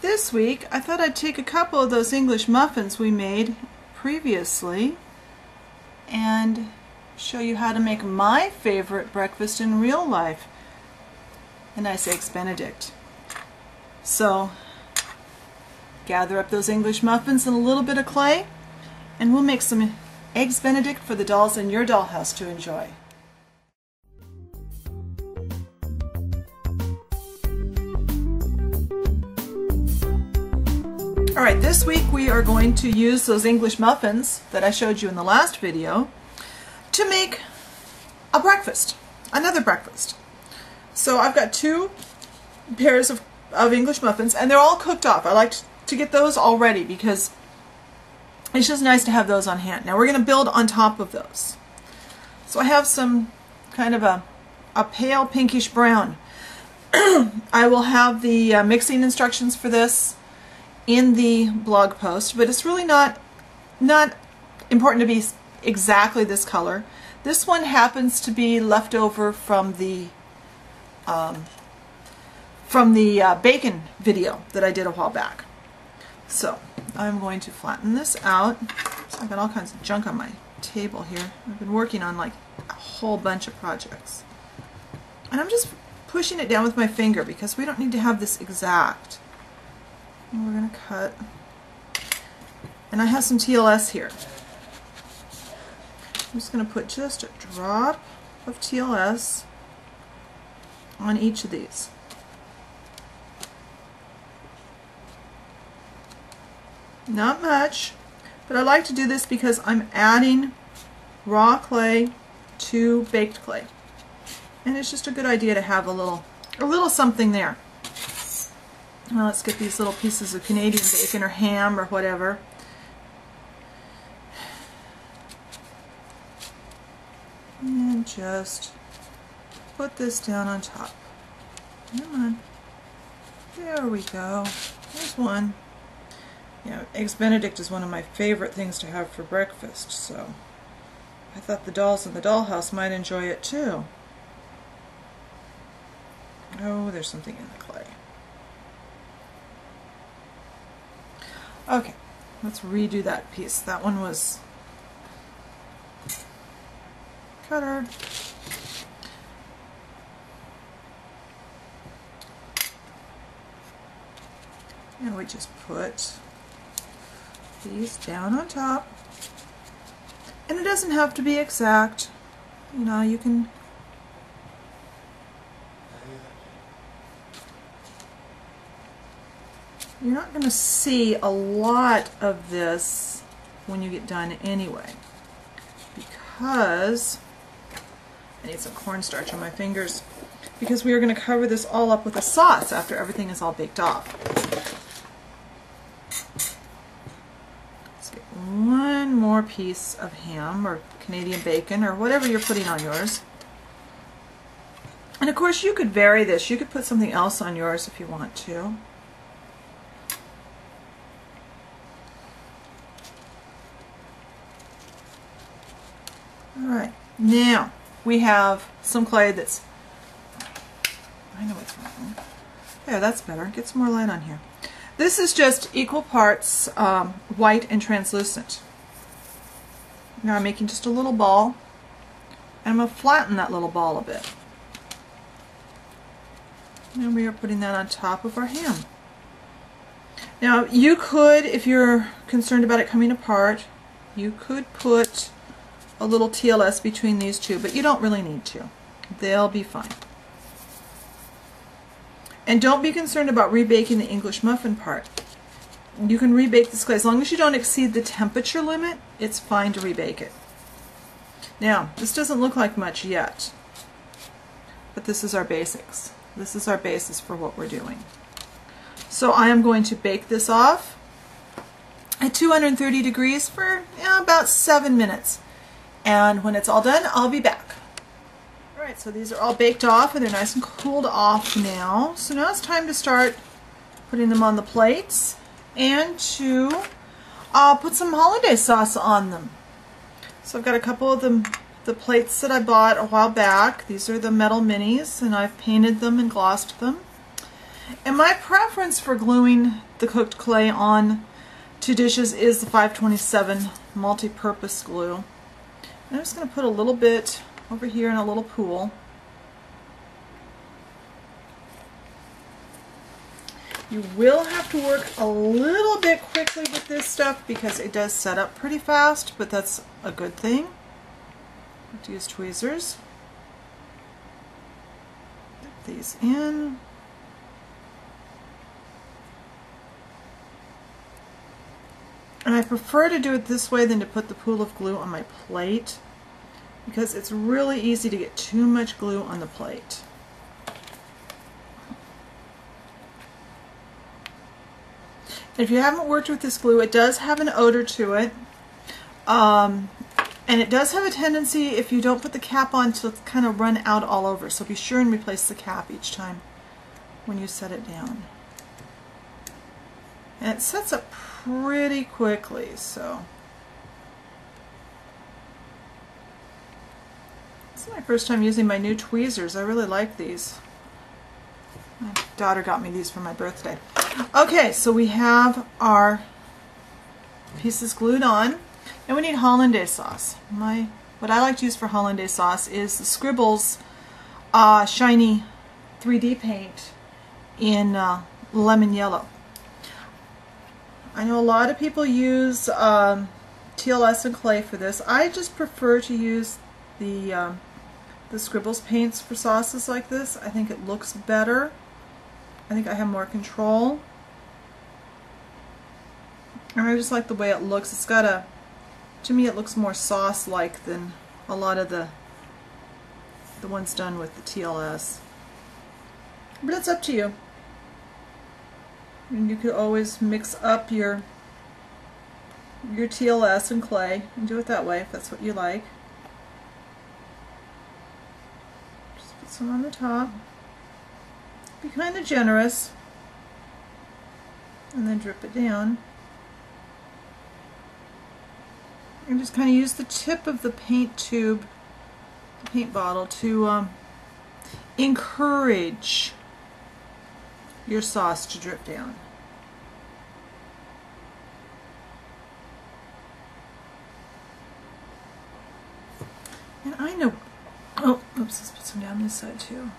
this week I thought I'd take a couple of those English muffins we made previously and show you how to make my favorite breakfast in real life, a nice Eggs Benedict. So gather up those English muffins and a little bit of clay, and we'll make some Eggs Benedict for the dolls in your dollhouse to enjoy. Alright, this week we are going to use those English muffins that I showed you in the last video to make a breakfast, another breakfast. So I've got two pairs of English muffins, and they're all cooked off. I like to get those all ready because it's just nice to have those on hand. Now we're going to build on top of those. So I have some kind of a pale pinkish brown. I will have the mixing instructions for this in the blog post, but it's really not important to be exactly this color. This one happens to be left over from the bacon video that I did a while back. So I'm going to flatten this out. So I've got all kinds of junk on my table here. I've been working on like a whole bunch of projects. And I'm just pushing it down with my finger because we don't need to have this exact. And we're going to cut. And I have some TLS here. I'm just going to put just a drop of TLS on each of these. Not much, but I like to do this because I'm adding raw clay to baked clay. And it's just a good idea to have a little something there. Now let's get these little pieces of Canadian bacon or ham or whatever. And just put this down on top. Come on. There we go. There's one. Yeah, Eggs Benedict is one of my favorite things to have for breakfast, so I thought the dolls in the dollhouse might enjoy it too. Oh, there's something in the clay. Okay, let's redo that piece. That one was cuttered. And we just put these down on top. And it doesn't have to be exact. You know, you can you're not going to see a lot of this when you get done anyway, because I need some cornstarch on my fingers, because we are going to cover this all up with a sauce after everything is all baked off. Let's get one more piece of ham or Canadian bacon or whatever you're putting on yours. And of course you could vary this. You could put something else on yours if you want to. Alright, now we have some clay that's, I know what's wrong. There, that's better. Get some more light on here. This is just equal parts white and translucent. Now I'm making just a little ball, and I'm going to flatten that little ball a bit. And we are putting that on top of our ham. Now you could, if you're concerned about it coming apart, you could put a little TLS between these two, but you don't really need to. They'll be fine. And don't be concerned about rebaking the English muffin part. You can rebake this clay. As long as you don't exceed the temperature limit, it's fine to rebake it. Now, this doesn't look like much yet, but this is our basics. This is our basis for what we're doing. So I am going to bake this off at 230 degrees for about 7 minutes. And when it's all done, I'll be back. Alright, so these are all baked off and they're nice and cooled off now. So now it's time to start putting them on the plates and to put some holiday sauce on them. So I've got a couple of the plates that I bought a while back. These are the metal minis, and I've painted them and glossed them. And my preference for gluing the cooked clay on to dishes is the 527 multi-purpose glue. I'm just going to put a little bit over here in a little pool. You will have to work a little bit quickly with this stuff because it does set up pretty fast, but that's a good thing. I have to use tweezers. Dip these in. And I prefer to do it this way than to put the pool of glue on my plate because it's really easy to get too much glue on the plate. If you haven't worked with this glue, it does have an odor to it. And it does have a tendency, if you don't put the cap on, to kind of run out all over. So be sure and replace the cap each time when you set it down. And it sets up pretty quickly, so. This is my first time using my new tweezers. I really like these. My daughter got me these for my birthday. Okay, so we have our pieces glued on, and we need hollandaise sauce. What I like to use for hollandaise sauce is the Scribbles shiny 3D paint in lemon yellow. I know a lot of people use TLS and clay for this. I just prefer to use the Scribbles paints for sauces like this. I think it looks better. I think I have more control. And I just like the way it looks. It's got a, to me it looks more sauce-like than a lot of the ones done with the TLS. But it's up to you. And you could always mix up your TLS and clay and do it that way if that's what you like. Just put some on the top. Be kind of generous. And then drip it down. And just kind of use the tip of the paint tube, the paint bottle, to encourage your sauce to drip down. And I know, oh, oops, let's put some down this side too.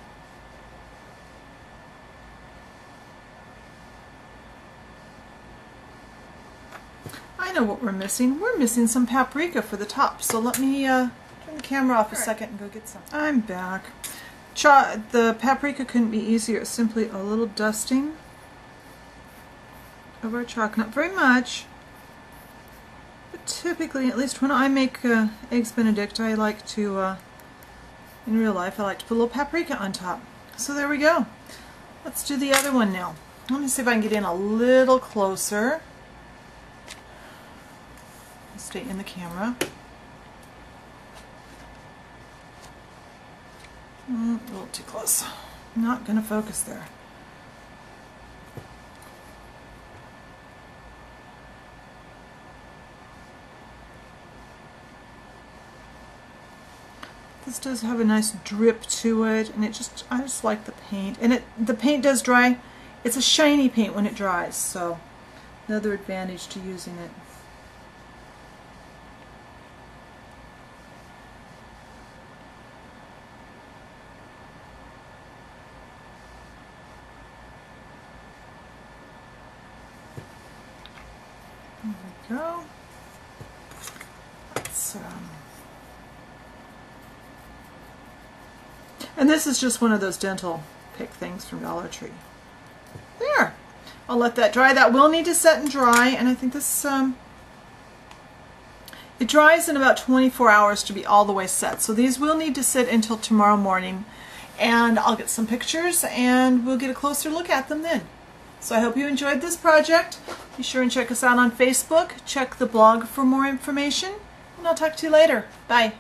I know what we're missing. We're missing some paprika for the top. So let me turn the camera off a second and go get some. I'm back. The paprika couldn't be easier. It's simply a little dusting of our chalk. Not very much, but typically, at least when I make Eggs Benedict, I like to, in real life, I like to put a little paprika on top. So there we go. Let's do the other one now. Let me see if I can get in a little closer. Stay in the camera. A little too close. Not going to focus there. This does have a nice drip to it, and I just like the paint. And the paint does dry. It's a shiny paint when it dries, so another advantage to using it. There we go. And this is just one of those dental pick things from Dollar Tree. There. I'll let that dry. That will need to set and dry, and I think this it dries in about 24 hours to be all the way set. So these will need to sit until tomorrow morning, and I'll get some pictures and we'll get a closer look at them then. So I hope you enjoyed this project. Be sure and check us out on Facebook. Check the blog for more information, and I'll talk to you later. Bye.